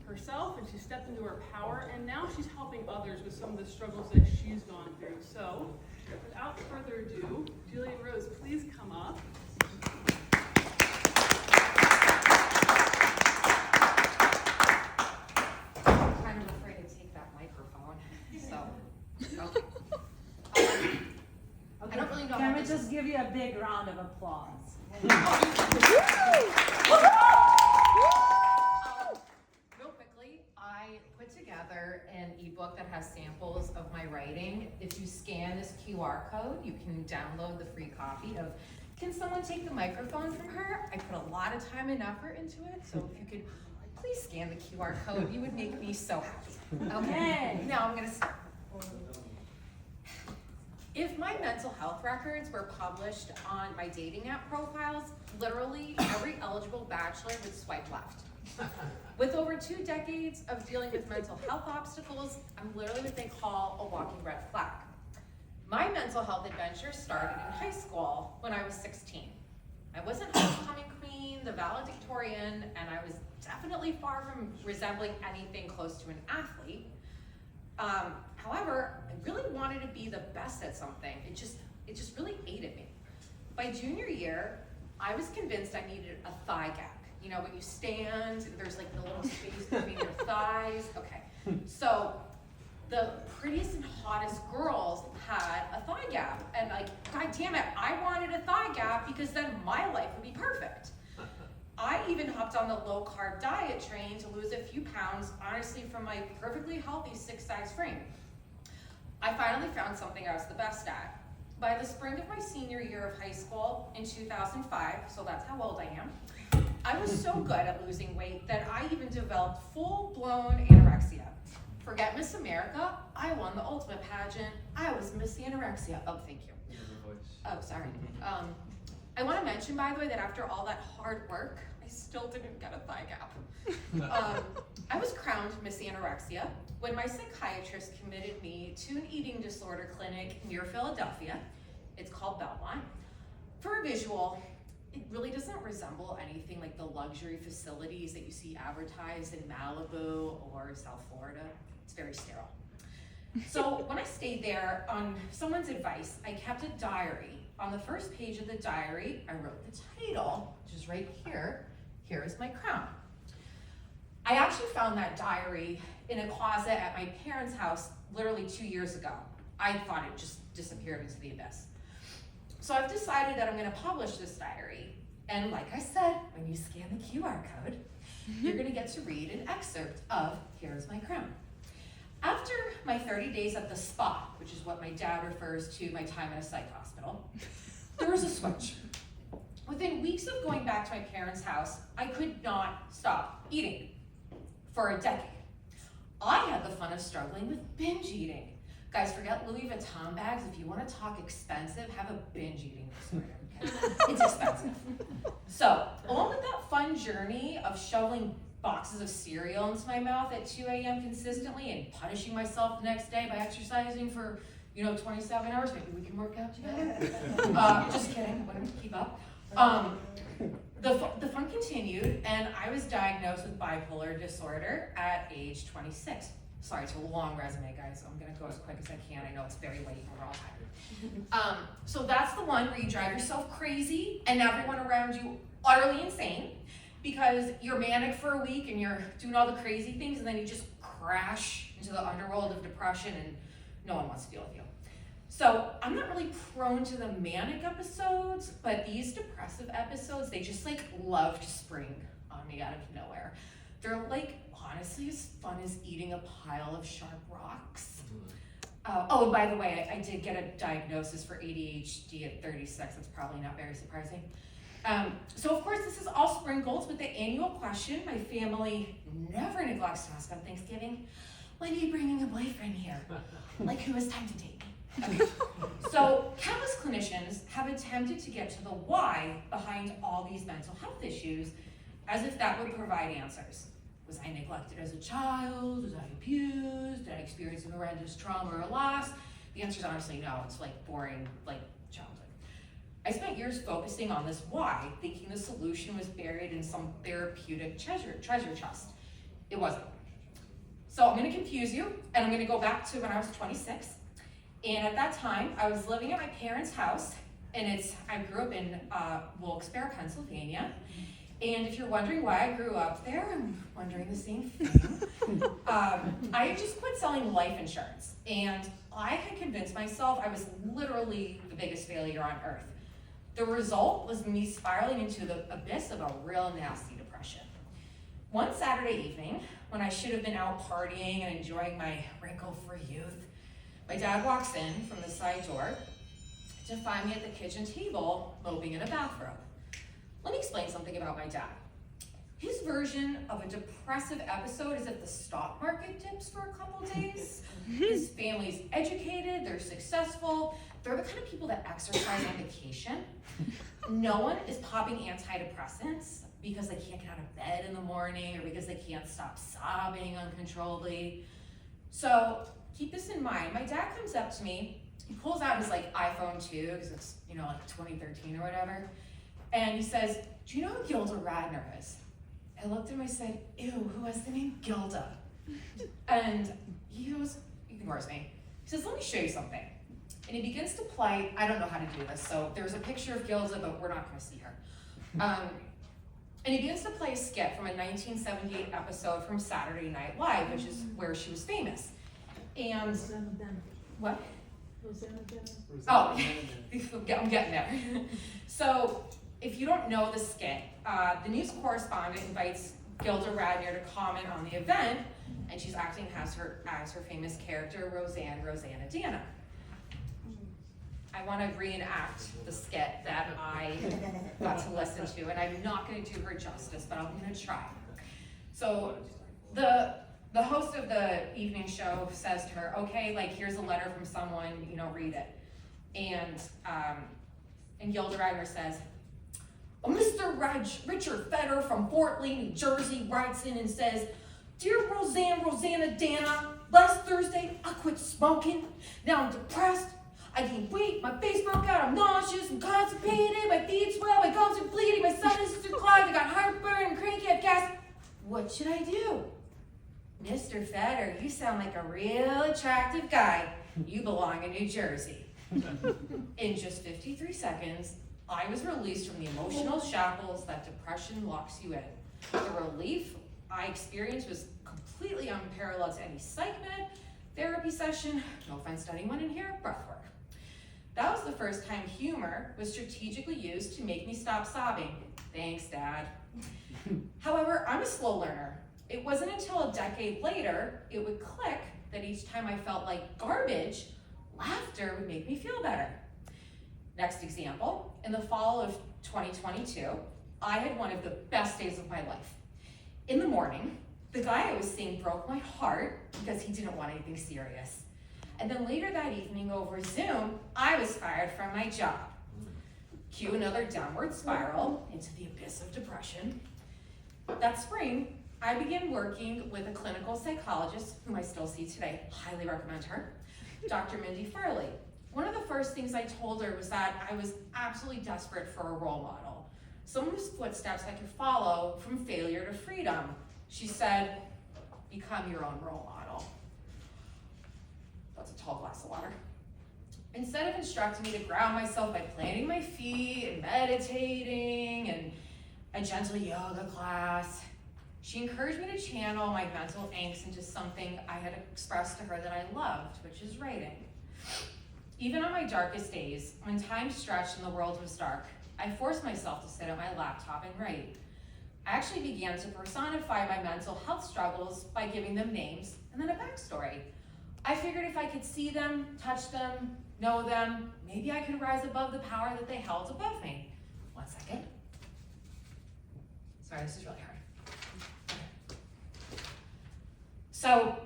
herself and she stepped into her power, and now she's helping others with some of the struggles that she's gone through. So, without further ado, Julie and Rose, please come up. I'm kind of afraid to take that microphone, so, okay. I don't really know Can how we just give you a big round of applause? Real quickly, I put together an ebook that has samples of my writing. If you scan this QR code, you can download the free copy of Can Someone Take the Microphone from Her? I put a lot of time and effort into it, so if you could please scan the QR code, you would make me so happy. Okay, now I'm gonna start. If my mental health records were published on my dating app profiles, literally every eligible bachelor would swipe left. With over 2 decades of dealing with mental health obstacles, I'm literally what they call a walking red flag. My mental health adventure started in high school when I was 16. I wasn't homecoming queen, the valedictorian, and I was definitely far from resembling anything close to an athlete. However, I really wanted to be the best at something. It just really ate at me. By junior year, I was convinced I needed a thigh gap. You know, when you stand, there's like the little space between your thighs. Okay, so the prettiest and hottest girls had a thigh gap. And like, God damn it, I wanted a thigh gap because then my life would be perfect. I even hopped on the low-carb diet train to lose a few pounds, honestly, from my perfectly healthy 6-size frame. I finally found something I was the best at. By the spring of my senior year of high school in 2005, so that's how old I am, I was so good at losing weight that I even developed full-blown anorexia. Forget Miss America, I won the ultimate pageant. I was Miss Anorexia. Oh, thank you. Oh, sorry. I want to mention, by the way, that after all that hard work, I still didn't get a thigh gap. I was crowned Miss Anorexia when my psychiatrist committed me to an eating disorder clinic near Philadelphia. It's called Belmont. For a visual, it really doesn't resemble anything like the luxury facilities that you see advertised in Malibu or South Florida. It's very sterile. So when I stayed there, on someone's advice, I kept a diary. On the first page of the diary, I wrote the title, which is right here. Here is my crown. I actually found that diary in a closet at my parents' house literally 2 years ago. I thought it just disappeared into the abyss. So I've decided that I'm gonna publish this diary. And like I said, when you scan the QR code, you're gonna get to read an excerpt of Here's My Crown. After my 30 days at the spa, which is what my dad refers to my time in a psych hospital, there was a switch. Within weeks of going back to my parents' house, I could not stop eating for a decade. I had the fun of struggling with binge eating. Guys, forget Louis Vuitton bags. If you want to talk expensive, have a binge eating disorder, okay? It's expensive. So, along with that fun journey of shoveling boxes of cereal into my mouth at 2 a.m. consistently and punishing myself the next day by exercising for, 27 hours, maybe we can work out together. Just kidding, I wouldn't keep up. The fun continued, and I was diagnosed with bipolar disorder at age 26. Sorry, it's a long resume, guys, so I'm gonna go as quick as I can. I know it's very late and we're all tired. So that's the one where you drive yourself crazy and everyone around you utterly insane because you're manic for a week and you're doing all the crazy things and then you just crash into the underworld of depression and no one wants to deal with you. So I'm not really prone to the manic episodes, but these depressive episodes, they just love to spring on me out of nowhere. They're honestly as fun as eating a pile of sharp rocks. And by the way, I did get a diagnosis for ADHD at 36. That's probably not very surprising. So of course this is all sprinkled with the annual question my family never neglects to ask on Thanksgiving. When are you bringing a boyfriend here? Who has time to date me? Okay. So countless clinicians have attempted to get to the why behind all these mental health issues as if that would provide answers. Was I neglected as a child? Was I abused? Did I experience a horrendous trauma or loss? The answer is honestly no. It's boring, childhood. I spent years focusing on this why, thinking the solution was buried in some therapeutic treasure chest. It wasn't. So I'm gonna confuse you, and I'm gonna go back to when I was 26. And at that time, I was living at my parents' house, and I grew up in Wilkes-Barre, Pennsylvania. And if you're wondering why I grew up there, I'm wondering the same thing. I had just quit selling life insurance, and I had convinced myself I was literally the biggest failure on earth. The result was me spiraling into the abyss of a real nasty depression. One Saturday evening, when I should have been out partying and enjoying my wrinkle-free youth, my dad walks in from the side door to find me at the kitchen table, moping in a bathrobe. Let me explain something about my dad. His version of a depressive episode is if the stock market dips for a couple days. His family's educated, they're successful, they're the kind of people that exercise on vacation. No one is popping antidepressants because they can't get out of bed in the morning or because they can't stop sobbing uncontrollably. So keep this in mind. My dad comes up to me, he pulls out his iPhone 2, because it's 2013 or whatever, and he says, "Do you know who Gilda Radner is?" I looked at him, I said, "Ew, who has the name Gilda?" And he ignores me. He says, "Let me show you something." And he begins to play, I don't know how to do this, so there's a picture of Gilda, but we're not gonna see her. And he begins to play a skit from a 1978 episode from Saturday Night Live, which is where she was famous. And, what? Oh, I'm getting there. So, if you don't know the skit, the news correspondent invites Gilda Radner to comment on the event, and she's acting as her famous character, Rosanna Dana. I want to reenact the skit that I got to listen to, and I'm not going to do her justice, but I'm going to try. So the host of the evening show says to her, "Okay, here's a letter from someone, read it." And Gilda Radner says, "Mr. Richard Feder from Fort Lee, New Jersey writes in and says, 'Dear Rosanna Dana, last Thursday I quit smoking. Now I'm depressed. I gained weight, my face broke out, I'm nauseous, I'm constipated, my feet swell, my gums are bleeding, my sinuses are clogged, I got heartburn, I'm cranky, I have gas. What should I do?' Mr. Feder, you sound like a real attractive guy. You belong in New Jersey." In just 53 seconds, I was released from the emotional shackles that depression locks you in. The relief I experienced was completely unparalleled to any psych med, therapy session, no offense to anyone in here, breathwork. That was the first time humor was strategically used to make me stop sobbing. Thanks, Dad. However, I'm a slow learner. It wasn't until a decade later it would click that each time I felt like garbage, laughter would make me feel better. Next example, in the fall of 2022, I had one of the best days of my life. In the morning, the guy I was seeing broke my heart because he didn't want anything serious. And then later that evening over Zoom, I was fired from my job. Cue another downward spiral into the abyss of depression. That spring, I began working with a clinical psychologist, whom I still see today, highly recommend her, Dr. Mindy Farley. One of the first things I told her was that I was absolutely desperate for a role model, someone whose footsteps I could follow from failure to freedom. She said, "Become your own role model." That's a tall glass of water. Instead of instructing me to ground myself by planting my feet and meditating and a gentle yoga class, she encouraged me to channel my mental angst into something I had expressed to her that I loved, which is writing. Even on my darkest days, when time stretched and the world was dark, I forced myself to sit at my laptop and write. I actually began to personify my mental health struggles by giving them names and then a backstory. I figured if I could see them, touch them, know them, maybe I could rise above the power that they held above me. 1 second. Sorry, this is really hard. So,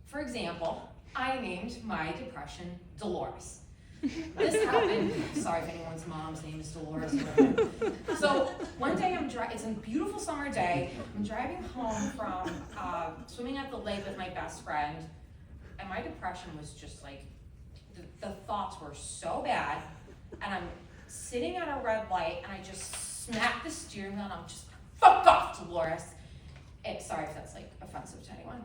for example, I named my depression Dolores. This happened, sorry if anyone's mom's name is Dolores or whatever. So one day it's a beautiful summer day, I'm driving home from swimming at the lake with my best friend, and my depression was just the thoughts were so bad, and I'm sitting at a red light, and I just smacked the steering wheel, and I'm just, "Fuck off, Dolores." Sorry if that's like offensive to anyone.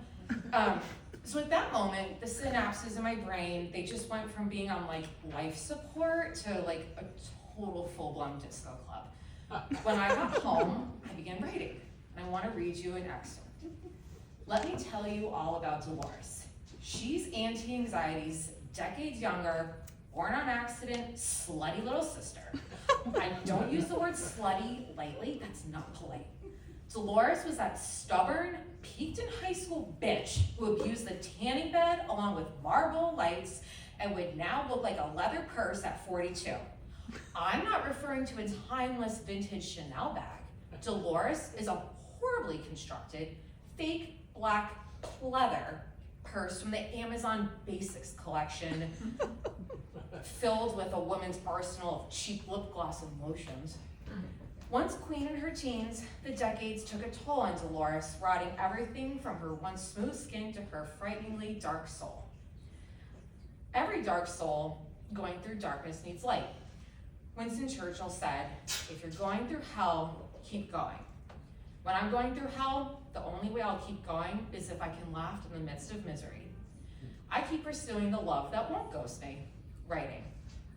So at that moment, the synapses in my brain, they just went from being on like life support to like a total full-blown disco club. When I got home, I began writing. And I want to read you an excerpt. Let me tell you all about Dolores. She's anti-anxiety's decades younger, born on accident, slutty little sister. I don't use the word slutty lightly, that's not polite. Dolores was that stubborn, peaked in high school bitch who abused the tanning bed along with Marlboro Lights and would now look like a leather purse at 42. I'm not referring to a timeless vintage Chanel bag. Dolores is a horribly constructed, fake black pleather purse from the Amazon Basics collection filled with a woman's arsenal of cheap lip gloss and lotions. Once queen in her teens, the decades took a toll on Dolores, rotting everything from her once smooth skin to her frighteningly dark soul. Every dark soul going through darkness needs light. Winston Churchill said, if you're going through hell, keep going. When I'm going through hell, the only way I'll keep going is if I can laugh in the midst of misery. I keep pursuing the love that won't ghost me, writing.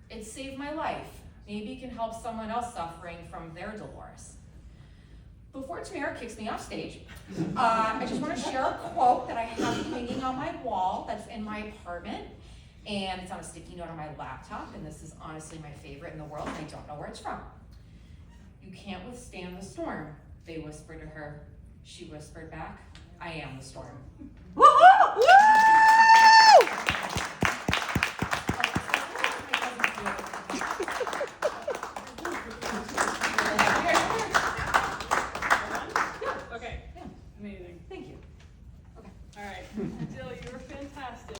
It saved my life. Maybe it can help someone else suffering from their Dolores. Before Tamara kicks me off stage, I just want to share a quote that I have hanging on my wall that's in my apartment, and it's on a sticky note on my laptop, and this is honestly my favorite in the world, and I don't know where it's from. You can't withstand the storm, they whispered to her. She whispered back, I am the storm. Woo-hoo! Okay, amazing. Thank you. All right, Jill, you were fantastic.